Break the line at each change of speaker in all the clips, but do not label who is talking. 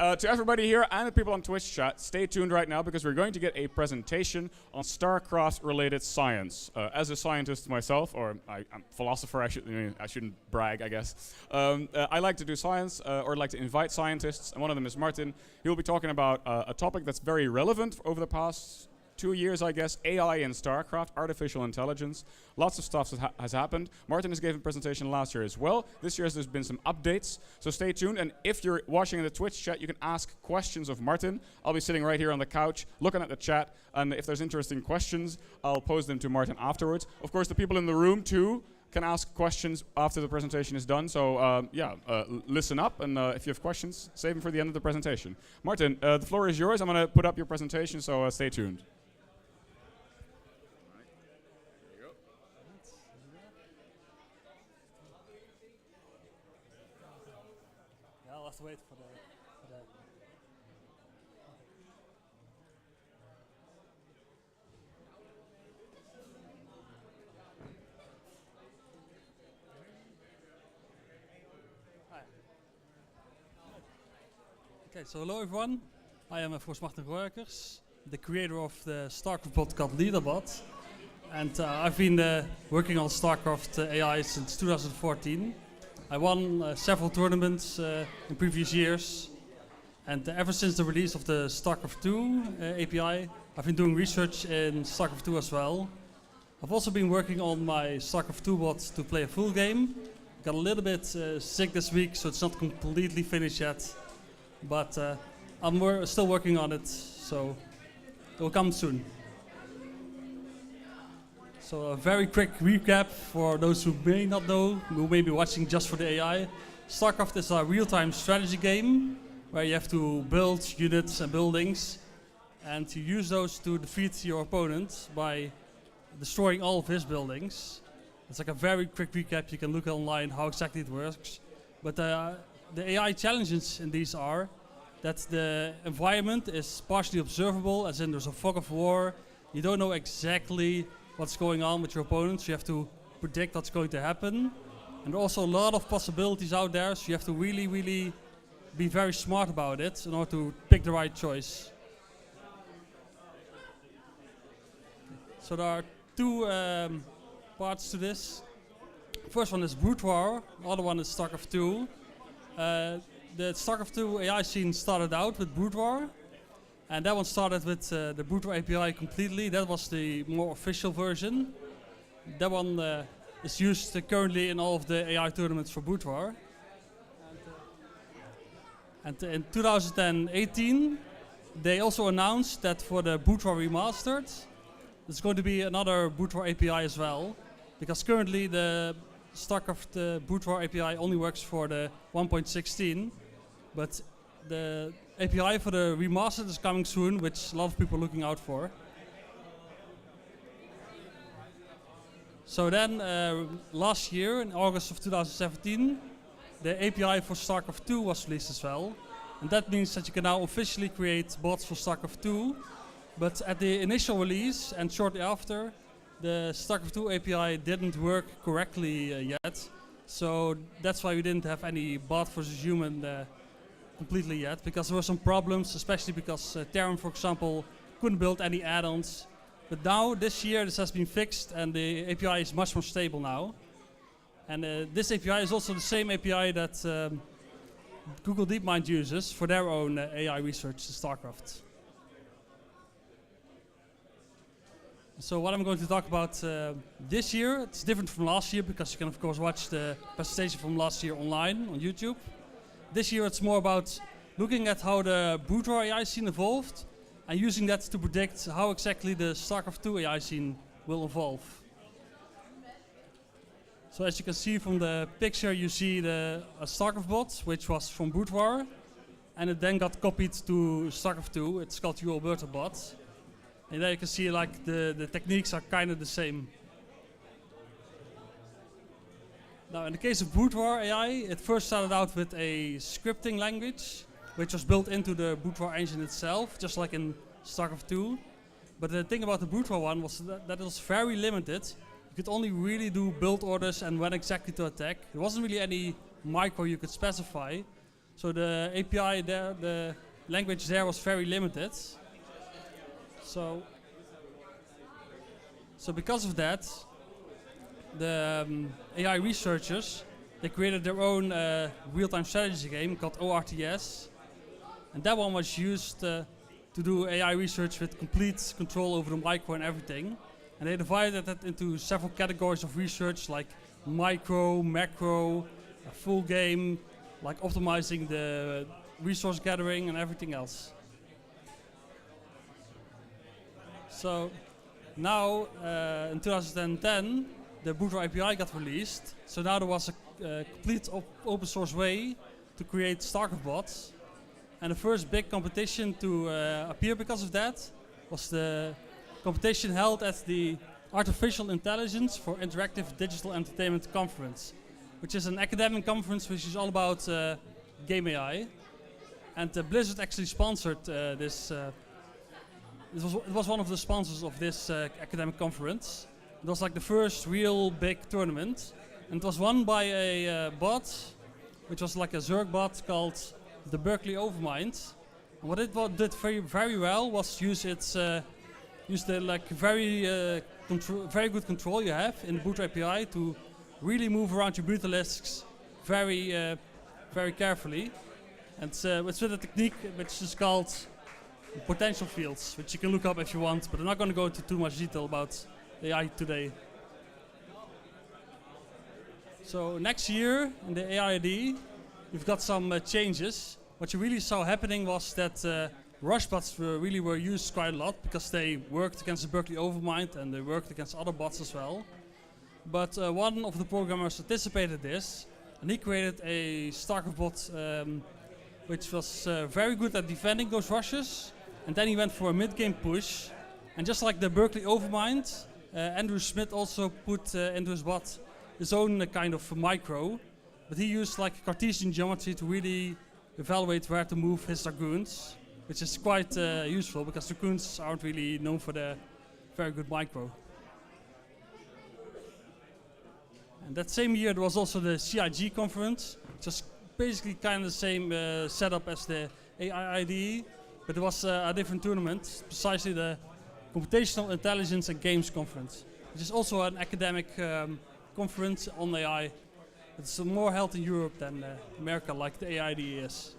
to everybody here and the people on Twitch chat, stay tuned right now because we're going to get a presentation on StarCraft-related science. As a scientist myself, or I'm a philosopher, I shouldn't brag, I guess. I like to do science, or like to invite scientists, and one of them is Martin. He will be talking about a topic that's very relevant over the past 2 years, I guess, AI in StarCraft, artificial intelligence. Lots of stuff has happened. Martin has given a presentation last year as well. This year there's been some updates, so stay tuned. And if you're watching in the Twitch chat, you can ask questions of Martin. I'll be sitting right here on the couch, looking at the chat, and if there's interesting questions, I'll pose them to Martin afterwards. Of course, the people in the room too can ask questions after the presentation is done. So listen up, and if you have questions, save them for the end of the presentation. Martin, the floor is yours. I'm going to put up your presentation, so stay tuned.
Wait for that. Hi. Okay, so hello everyone. I am of course Martin Rooijackers, the creator of the StarCraft bot called LetaBot. And I've been working on StarCraft AI since 2014. I won several tournaments in previous years, and ever since the release of the StarCraft 2 API, I've been doing research in StarCraft 2 as well. I've also been working on my StarCraft 2 bot to play a full game. Got a little bit sick this week, so it's not completely finished yet, but I'm still working on it, so it will come soon. So a very quick recap for those who may not know, who may be watching just for the AI. StarCraft is a real-time strategy game where you have to build units and buildings and you use those to defeat your opponent by destroying all of his buildings. It's like a very quick recap. You can look online how exactly it works. But the AI challenges in these are that the environment is partially observable, as in there's a fog of war. You don't know exactly what's going on with your opponents. You have to predict what's going to happen. And also a lot of possibilities out there, so you have to really, really be very smart about it in order to pick the right choice. So there are two parts to this. First one is Brood War, the other one is StarCraft 2. The StarCraft 2 AI scene started out with Brood War. And that one started with the Brood War API completely. That was the more official version. That one is used currently in all of the AI tournaments for Brood War. And in 2018, they also announced that for the Brood War Remastered, there's going to be another Brood War API as well. Because currently the StarCraft Brood War API only works for the 1.16. But the API for the remastered is coming soon, which a lot of people are looking out for. So then, last year, in August of 2017, the API for StarCraft 2 was released as well. And that means that you can now officially create bots for StarCraft 2. But at the initial release, and shortly after, the StarCraft 2 API didn't work correctly yet. So that's why we didn't have any bot versus human completely yet, because there were some problems, especially because Terran, for example, couldn't build any add-ons. But now, this year, this has been fixed and the API is much more stable now. And this API is also the same API that Google DeepMind uses for their own AI research in StarCraft. So what I'm going to talk about this year, it's different from last year because you can of course watch the presentation from last year online on YouTube. This year it's more about looking at how the Brood War AI scene evolved and using that to predict how exactly the StarCraft 2 AI scene will evolve. So as you can see from the picture, you see the StarCraft bot, which was from Brood War, and it then got copied to StarCraft 2. It's called LetaBot. And there you can see like the techniques are kind of the same. Now in the case of Brood War AI, it first started out with a scripting language, which was built into the Brood War engine itself, just like in StarCraft 2. But the thing about the Brood War one was that it was very limited. You could only really do build orders and when exactly to attack. There wasn't really any micro you could specify. So the API there, the language there was very limited. So because of that, the AI researchers, they created their own real-time strategy game called ORTS. And that one was used to do AI research with complete control over the micro and everything. And they divided that into several categories of research, like micro, macro, a full game, like optimizing the resource gathering and everything else. So now in 2010, the Bootstrap API got released. So now there was a complete open source way to create StarCraft bots. And the first big competition to appear because of that was the competition held at the Artificial Intelligence for Interactive Digital Entertainment Conference, which is an academic conference which is all about game AI. And Blizzard actually sponsored this. It was one of the sponsors of this academic conference. It was like the first real big tournament. And it was won by a bot, which was like a Zerg bot called the Berkeley Overmind. And what it did very well was use the like very good control you have in the Bootstrap API to really move around your brutalisks very carefully. And it's with a technique which is called potential fields, which you can look up if you want, but I'm not going to go into too much detail about AI today. So next year in the AID, we've got some changes. What you really saw happening was that rushbots were used quite a lot because they worked against the Berkeley Overmind and they worked against other bots as well. But one of the programmers anticipated this, and he created a StarCraft bot which was very good at defending those rushes. And then he went for a mid-game push. And just like the Berkeley Overmind, Andrew Smith also put into his bot his own kind of micro. But he used like Cartesian geometry to really evaluate where to move his Dragoons, which is quite useful because Dragoons aren't really known for their very good micro. And that same year there was also the CIG conference, which was basically kind of the same setup as the AIID, but it was a different tournament, precisely the Computational Intelligence and Games Conference, which is also an academic conference on AI. It's more held in Europe than America, like the AID is.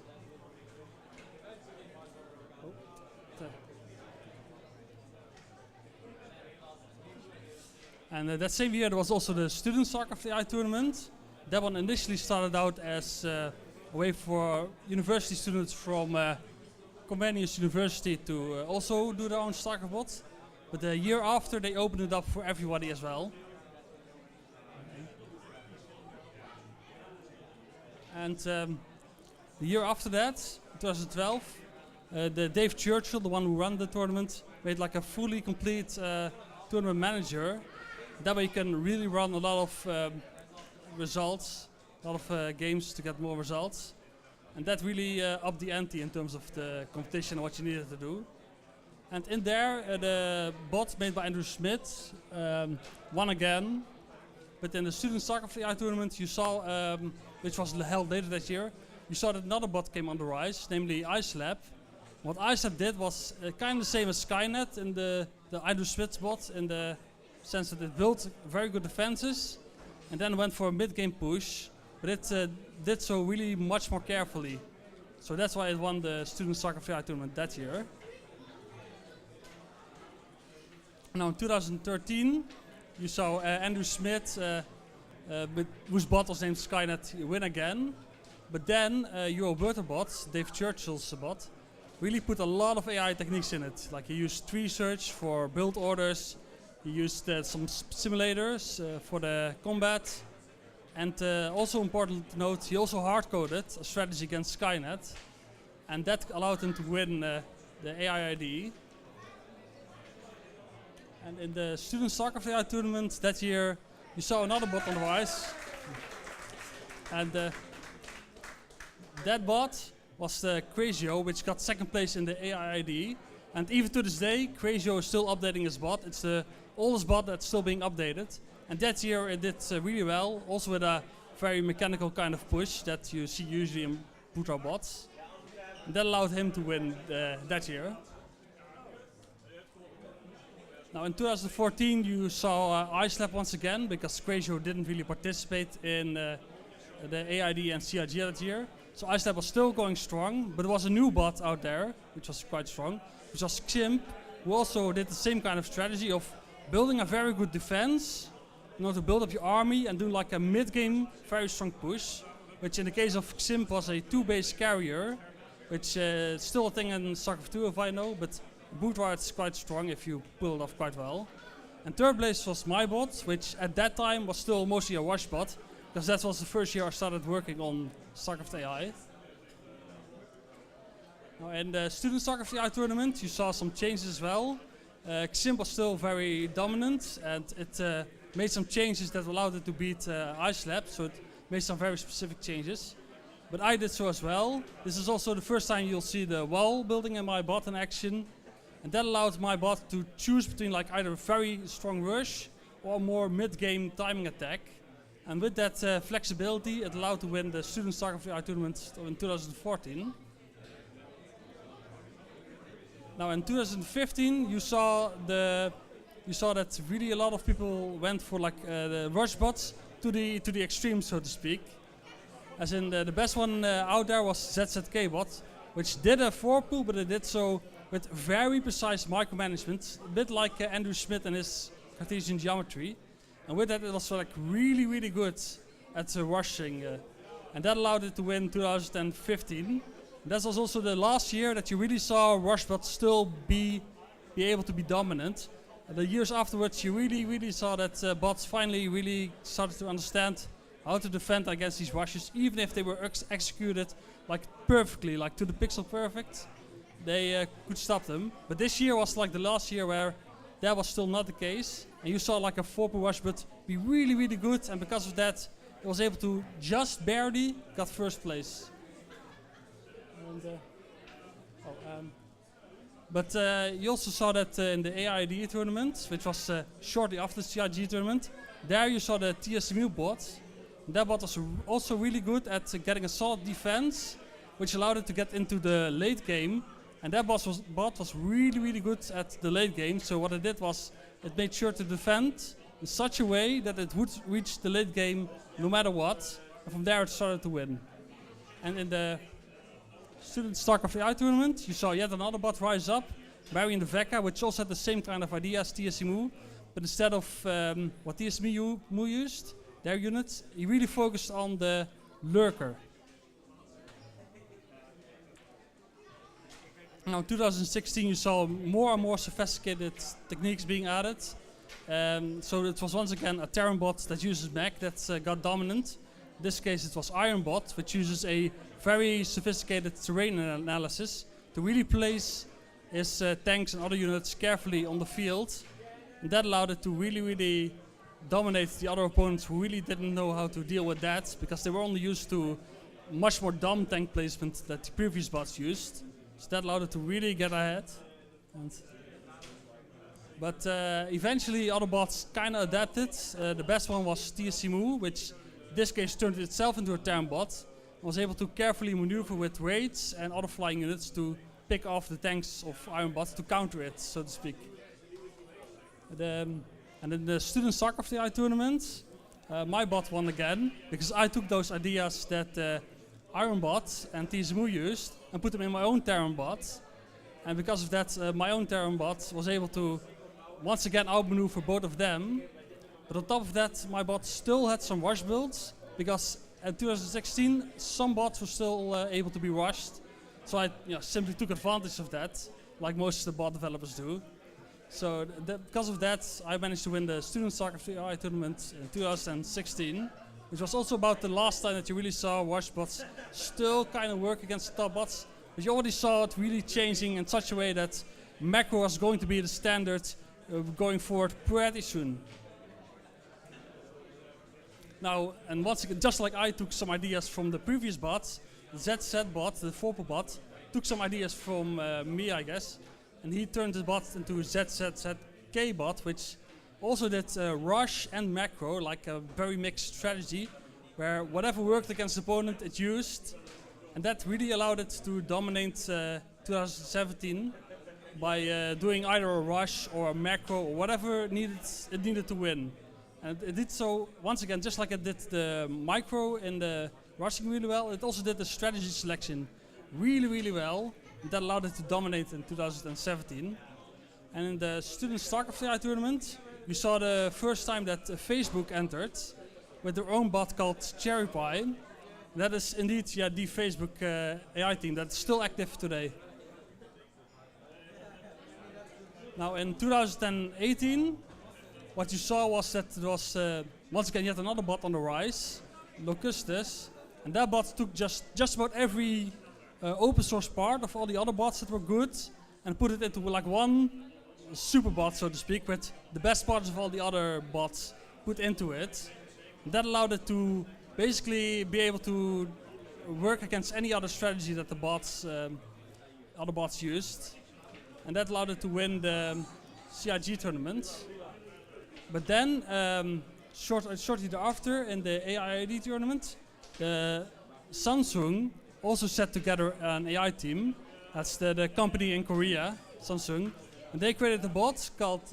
And that same year there was also the Student StarCraft AI tournament. That one initially started out as a way for university students from Comenius University to also do their own StarCraft bot. But the year after they opened it up for everybody as well. And the year after that, 2012, the Dave Churchill, the one who ran the tournament, made like a fully complete tournament manager. That way you can really run a lot of results, a lot of games to get more results. And that really upped the ante in terms of the competition and what you needed to do. And in there, the bot made by Andrew Smith won again. But in the Student StarCraft AI tournament, you saw, which was held later that year, you saw that another bot came on the rise, namely IceLab. What IceLab did was kind of the same as Skynet in the Andrew Smith bot, in the sense that it built very good defenses and then went for a mid-game push, but it did so really much more carefully. So that's why it won the Student StarCraft AI tournament that year. Now in 2013, you saw Andrew Smith, whose bot was named Skynet, win again. But then your bot, Dave Churchill's bot, really put a lot of AI techniques in it. Like he used tree search for build orders, he used some simulators for the combat, and also important to note, he also hard-coded a strategy against Skynet, and that allowed him to win the AIID. And in the Student StarCraft AI tournament that year, you saw another bot on the rise, and that bot was the Crazio, which got second place in the AIID. And even to this day, Crazio is still updating his bot. It's the oldest bot that's still being updated. And that year it did really well, also with a very mechanical kind of push that you see usually in Bootstrap bots. And that allowed him to win that year. Now in 2014 you saw iSlab once again, because Crazio didn't really participate in the AID and CIG that year. So iSlab was still going strong, but there was a new bot out there, which was quite strong, which was Ximp, who also did the same kind of strategy of building a very good defense, in order to build up your army and do like a mid-game very strong push, which in the case of Ximp was a 2-base carrier, which is still a thing in StarCraft 2 if I know, but Bootstrap is quite strong if you pull it off quite well. And third place was my bot, which at that time was still mostly a wash bot, because that was the first year I started working on StarCraft AI. Now in the student StarCraft AI tournament you saw some changes as well. Ximp was still very dominant, and it made some changes that allowed it to beat iSlab, so it made some very specific changes. But I did so as well. This is also the first time you'll see the wall building in my bot in action. And that allowed my bot to choose between like either a very strong rush or more mid-game timing attack. And with that flexibility, it allowed to win the Student StarCraft AI tournament in 2014. Now in 2015, you saw that really a lot of people went for like the rush bots to the extreme, so to speak. As in the best one out there was ZZK bot, which did a 4-pool, but it did so with very precise micromanagement, a bit like Andrew Schmidt and his Cartesian geometry. And with that, it was like really good at rushing, and that allowed it to win 2015. That was also the last year that you really saw rush bots still be able to be dominant. The years afterwards, you really saw that bots finally really started to understand how to defend against these rushes, even if they were executed like perfectly, like to the pixel perfect. They could stop them. But this year was like the last year where that was still not the case. And you saw like a 4-pool rush bot be really good, and because of that, it was able to just barely got first place. And, but you also saw that in the AID tournament, which was shortly after the CIG tournament. There you saw the TSMU bot. That bot was also really good at getting a solid defense, which allowed it to get into the late game. And that bot was really good at the late game. So what it did was it made sure to defend in such a way that it would reach the late game no matter what. And from there it started to win. And in the Student StarCraft AI tournament, you saw yet another bot rise up, Marion the Vecca, which also had the same kind of idea as TSMU. But instead of what TSMU used, their units, he really focused on the lurker. Now in 2016 you saw more and more sophisticated techniques being added. So it was once again a Terran bot that uses mech that got dominant. In this case it was Iron bot, which uses a very sophisticated terrain analysis to really place his tanks and other units carefully on the field. And that allowed it to really dominate the other opponents who really didn't know how to deal with that, because they were only used to much more dumb tank placement that the previous bots used. So that allowed it to really get ahead. But eventually other bots kind of adapted. The best one was TSMU, which in this case turned itself into a Terran bot, and was able to carefully maneuver with raids and other flying units to pick off the tanks of Iron bots to counter it, so to speak. And in the Student StarCraft AI tournament, my bot won again, because I took those ideas that Iron bot and TSMU used and put them in my own Terran bot. And because of that, my own Terran bot was able to once again outmaneuver both of them. But on top of that, my bot still had some rush builds, because in 2016 some bots were still able to be rushed. So I simply took advantage of that, like most of the bot developers do. So because of that, I managed to win the Student StarCraft AI tournament in 2016, which was also about the last time that you really saw rush bots still kind of work against the top bots. But you already saw it really changing in such a way that macro was going to be the standard going forward pretty soon. Now, and once again, just like I took some ideas from the previous bots, the ZZ bot, the 4-pool bot, took some ideas from me, I guess, and he turned the bot into a ZZZK bot, which also did rush and macro, like a very mixed strategy, where whatever worked against the opponent it used, And that really allowed it to dominate 2017 by doing either a rush or a macro or whatever it needed to win. And it did so, once again, just like it did the micro and the rushing really well, it also did the strategy selection really, really well. And that allowed it to dominate in 2017. And in the student StarCraft AI tournament, we saw the first time that Facebook entered with their own bot called Cherry Pie. That is indeed the Facebook AI team that's still active today. Now in 2018, what you saw was that there was once again yet another bot on the rise, Locustus, and that bot took just about every open source part of all the other bots that were good and put it into like one super bot, so to speak, with the best parts of all the other bots put into it. And that allowed it to basically be able to work against any other strategy that the other bots used, and that allowed it to win the CIG tournament. But then, shortly thereafter, in the AIID tournament, Samsung also set together an AI team. That's the company in Korea, Samsung, and they created a bot called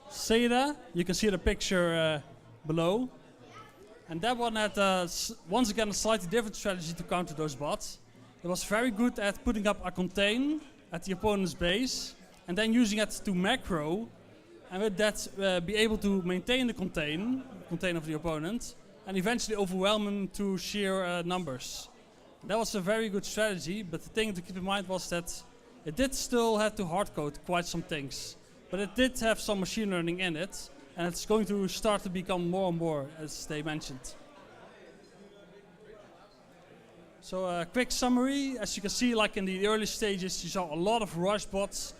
Seda. You can see the picture below. And that one had, once again, a slightly different strategy to counter those bots. It was very good at putting up a contain at the opponent's base, and then using it to macro, and with that be able to maintain the contain of the opponent, and eventually overwhelm him to sheer numbers. That was a very good strategy, but the thing to keep in mind was that it did still have to hardcode quite some things. But it did have some machine learning in it, and it's going to start to become more and more, as they mentioned. So a quick summary, as you can see, like in the early stages, you saw a lot of rush bots,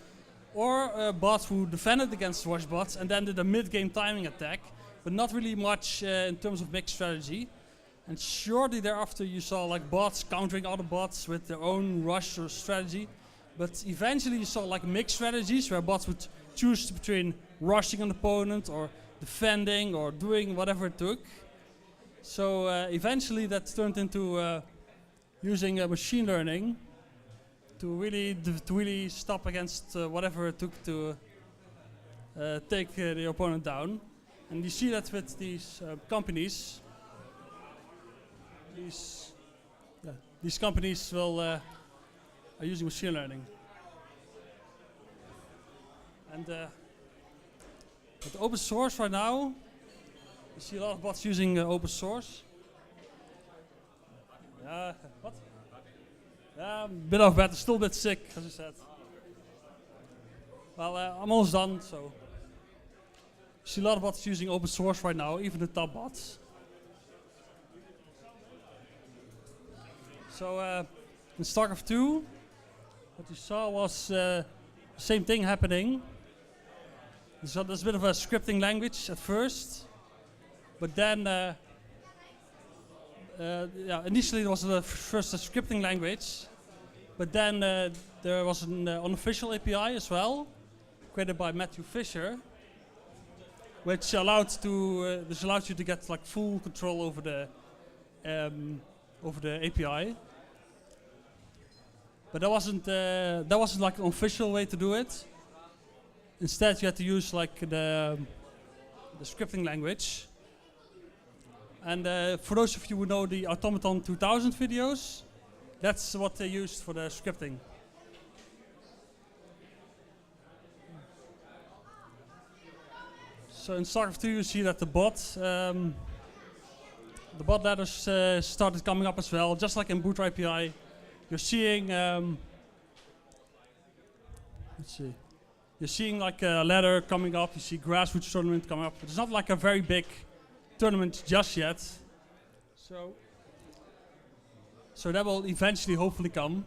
or bots who defended against rush bots and then did a mid-game timing attack, but not really much in terms of mixed strategy. And shortly thereafter, you saw like bots countering other bots with their own rush or strategy. But eventually you saw like mixed strategies where bots would choose between rushing an opponent or defending or doing whatever it took. So eventually that turned into using machine learning to really stop against whatever it took to take the opponent down. And you see that with these companies. These companies are using machine learning. And with open source right now, you see a lot of bots using open source. What? Yeah, a bit of bad, still a bit sick, as I said. Well, I'm almost done, so. You see a lot of bots using open source right now, even the top bots. So, in StarCraft 2, what you saw was the same thing happening. So there's a bit of a scripting language at first, but then initially there was first a scripting language, but then there was an unofficial API as well, created by Matthew Fisher, which allowed you to get like full control over the API. But that wasn't like an official way to do it. Instead, you had to use like the scripting language. And for those of you who know the Automaton 2000 videos, that's what they used for the scripting. So in StarCraft 2, you see that the bot ladders started coming up as well, just like in Boot API. You're seeing, You're seeing like a ladder coming up. You see grassroots tournament coming up. But it's not like a very big tournament just yet. So that will eventually, hopefully, come.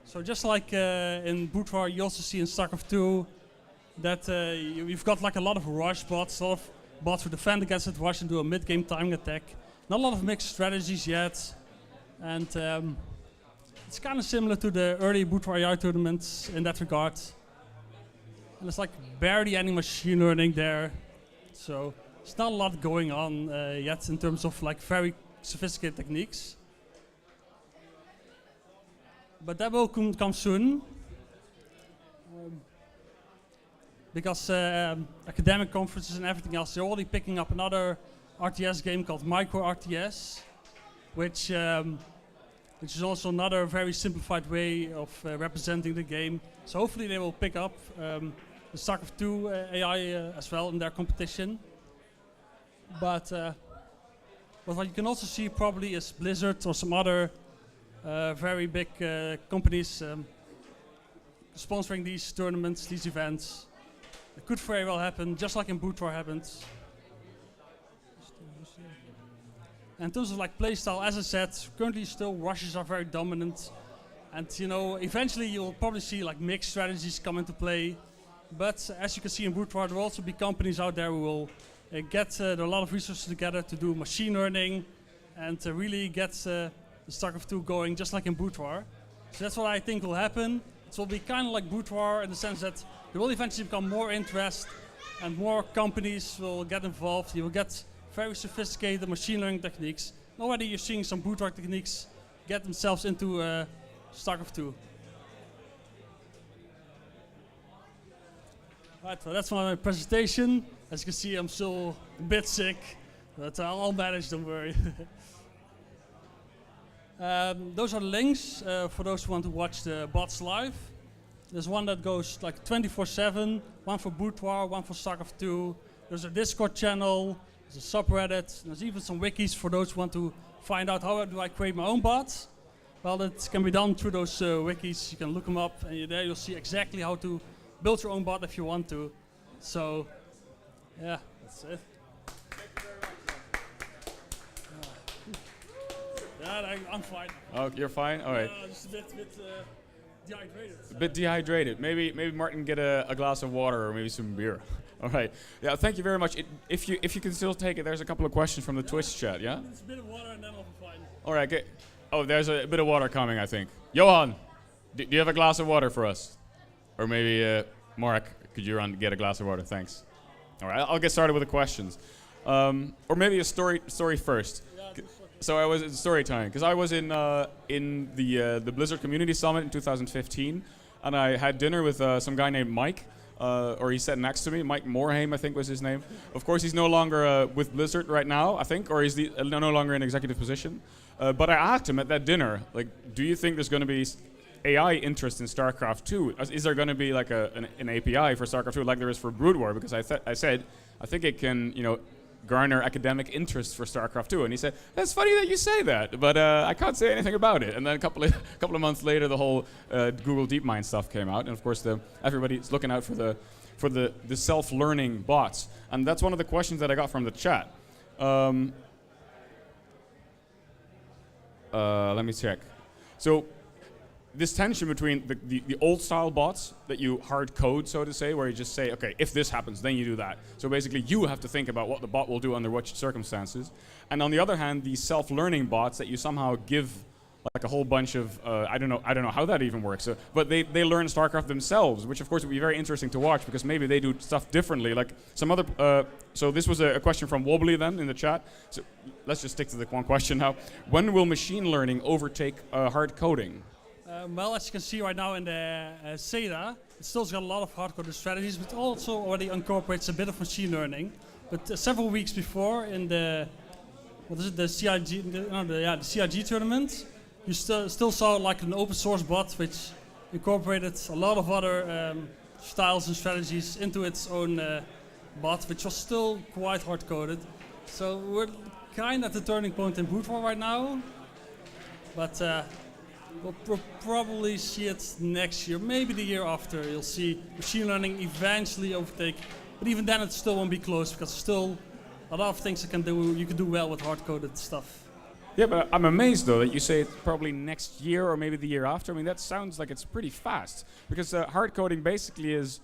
So just like in Bootwar, you also see in StarCraft 2 that you've got like a lot of rush bots, a lot of bots who defend against it, rush and do a mid-game timing attack. Not a lot of mixed strategies yet, and it's kind of similar to the early Bootwar AI tournaments in that regard. And there's like barely any machine learning there, so there's not a lot going on yet in terms of like very sophisticated techniques. But that will come soon. Because academic conferences and everything else, they're already picking up another RTS game called Micro RTS, which is also another very simplified way of representing the game. So hopefully they will pick up the StarCraft 2 AI as well in their competition. But what you can also see probably is Blizzard or some other very big companies sponsoring these tournaments, these events. It could very well happen, just like in Boot War happened. And in terms of like playstyle, as I said, currently still rushes are very dominant. And you know, eventually you'll probably see like mixed strategies come into play. But as you can see in Boot War, there will also be companies out there who will get a lot of resources together to do machine learning and to really get the StarCraft 2 going, just like in Boot War. So that's what I think will happen. It will be kind of like Boot War in the sense that there will eventually become more interest and more companies will get involved. You will get very sophisticated machine learning techniques. Already you're seeing some Boot War techniques get themselves into StarCraft 2. Right, well that's my presentation. As you can see, I'm still a bit sick, but I'll manage, don't worry. Those are the links for those who want to watch the bots live. There's one that goes like 24/7, one for Boot War, one for StarCraft 2. There's a Discord channel, there's a subreddit, there's even some wikis for those who want to find out how do I create my own bot. Well, that can be done through those wikis. You can look them up, and there you'll see exactly how to build your own bot if you want to. So, yeah, that's it. Yeah, I'm fine.
Oh, you're fine? All right.
Just a bit dehydrated.
A bit dehydrated. Maybe Martin get a glass of water or maybe some beer. All right. Yeah, thank you very much. If you can still take it, there's a couple of questions from the Twitch chat, yeah?
Just a bit of water and then I'll be fine.
All right. Okay. Oh, there's a bit of water coming, I think. Johan, do you have a glass of water for us? Or maybe Mark, could you run get a glass of water? Thanks. All right. I'll get started with the questions. Or maybe a story first.
Yeah,
so I was in story time because I was in the Blizzard Community Summit in 2015, and I had dinner with some guy named Mike, or he sat next to me. Mike Morhaime, I think was his name. Of course, he's no longer with Blizzard right now, I think, or he's no longer in executive position. But I asked him at that dinner, like, do you think there's going to be AI interest in StarCraft 2? Is there going to be like an API for StarCraft 2 like there is for Brood War? Because I said I think it can, garner academic interest for StarCraft 2, and he said, "That's funny that you say that, but I can't say anything about it." And then a couple of months later, the whole Google DeepMind stuff came out, and of course, everybody's looking out for the self-learning bots, and that's one of the questions that I got from the chat. Let me check. So, this tension between the old-style bots that you hard code, so to say, where you just say, okay, if this happens, then you do that. So basically, you have to think about what the bot will do under what circumstances. And on the other hand, these self-learning bots that you somehow give like a whole bunch of, I don't know how that even works. But they learn StarCraft themselves, which of course would be very interesting to watch because maybe they do stuff differently. Like some other, so this was a question from Wobbly then in the chat. So let's just stick to the one question now. When will machine learning overtake hard coding?
Well, as you can see right now in the SEDA, it still got a lot of hard-coded strategies, but also already incorporates a bit of machine learning. But several weeks before, in the the CIG tournament, you still saw like an open source bot which incorporated a lot of other styles and strategies into its own bot, which was still quite hard-coded. So we're kind of at the turning point in Brood War right now, but. We'll probably see it next year, maybe the year after. You'll see machine learning eventually overtake, but even then it still won't be close because there's still a lot of things you can do well with hard-coded stuff.
Yeah, but I'm amazed though that you say it's probably next year or maybe the year after. I mean, that sounds like it's pretty fast because hard coding basically is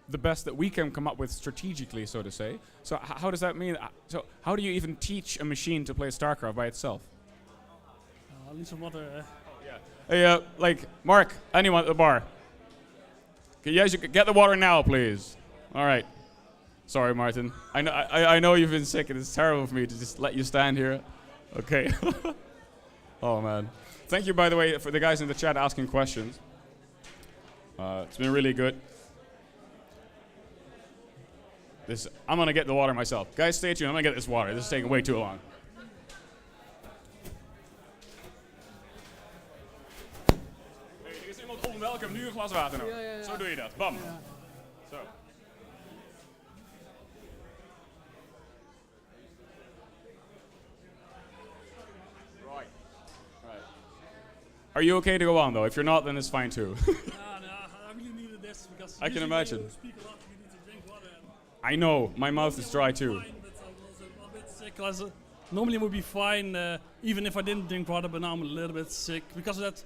the best that we can come up with strategically, so to say. So how does that mean? So how do you even teach a machine to play StarCraft by itself?
I'll need some water.
Hey, like, Mark, anyone at the bar? Yes, you could get the water now, please. All right. Sorry, Martin. I know you've been sick, and it's terrible for me to just let you stand here. Okay. Oh man. Thank you, by the way, for the guys in the chat asking questions. It's been really good. I'm gonna get the water myself. Guys, stay tuned. I'm gonna get this water. This is taking way too long. Hey, er is iemand onder melk, ik heb nu een glas water nodig.
Ja.
Zo doe je dat. Bam.
Ja.
Zo. Right. Are you okay to go on though? If you're not, then it's fine too.
No, I really needed this because
I can
usually
imagine.
when you speak a lot, you need to drink water. And
I know, my mouth is dry too.
fine, but I'm also a bit sick. Normally it would be fine, even if I didn't drink water, but now I'm a little bit sick. Because of that,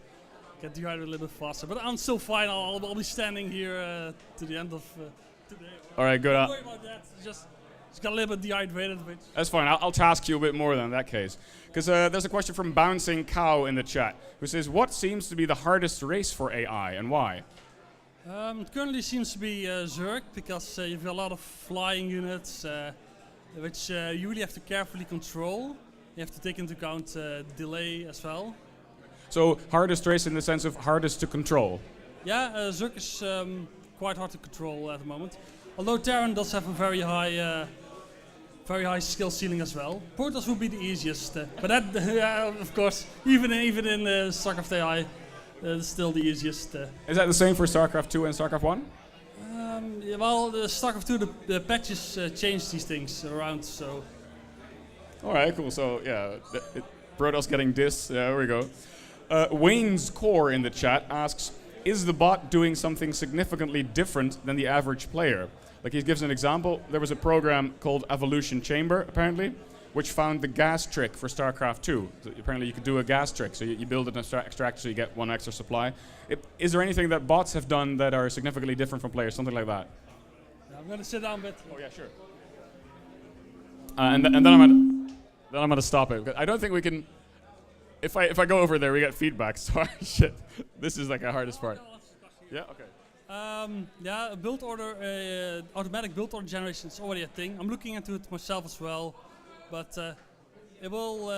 I get dehydrated a little bit faster. But I'm still fine. I'll be standing here to the end of today.
All right, good.
Don't worry about that. Just got a little bit dehydrated, which
That's fine. I'll task you a bit more then in that case. Because there's a question from Bouncing Cow in the chat who says, what seems to be the hardest race for AI and why?
it currently seems to be Zerg, because you've got a lot of flying units, which you really have to carefully control. You have to take into account delay as well.
So hardest race in the sense of hardest to control.
Yeah, Zerg is quite hard to control at the moment. Although Terran does have a very high skill ceiling as well. Protoss would be the easiest, but that, of course, even in StarCraft AI, it's still the easiest.
Is that the same for StarCraft 2 and StarCraft 1?
Yeah, well, the StarCraft 2, the patches change these things around, so.
All right, cool. So yeah, Protoss getting dissed. Yeah, there we go. Wayne's Core in the chat asks, is the bot doing something significantly different than the average player? Like he gives an example, there was a program called Evolution Chamber, apparently, which found the gas trick for StarCraft 2. So apparently you could do a gas trick, so you build an extractor so you get one extra supply. Is there anything that bots have done that are significantly different from players, something like that?
I'm gonna sit down a bit.
Oh yeah, sure. And then I'm gonna stop it. I don't think we can. If I go over there, we get feedback. So shit, this is like the hardest part. Yeah. Okay.
Yeah, build order, automatic build order generation is already a thing. I'm looking into it myself as well, but it will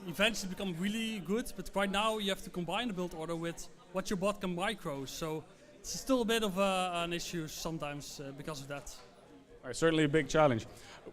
eventually become really good. But right now you have to combine the build order with what your bot can micro. So it's still a bit of an issue sometimes because of that.
All right, certainly a big challenge.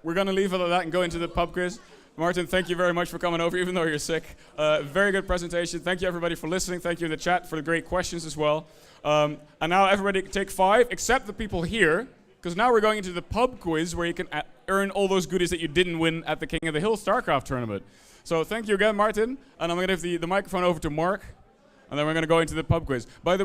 We're gonna leave it at that and go into the pub quiz. Martin, thank you very much for coming over, even though you're sick. Very good presentation. Thank you everybody for listening. Thank you in the chat for the great questions as well. And now everybody can take 5, except the people here, because now we're going into the pub quiz where you can earn all those goodies that you didn't win at the King of the Hill StarCraft tournament. So thank you again, Martin. And I'm going to give the microphone over to Mark, and then we're going to go into the pub quiz. By the way,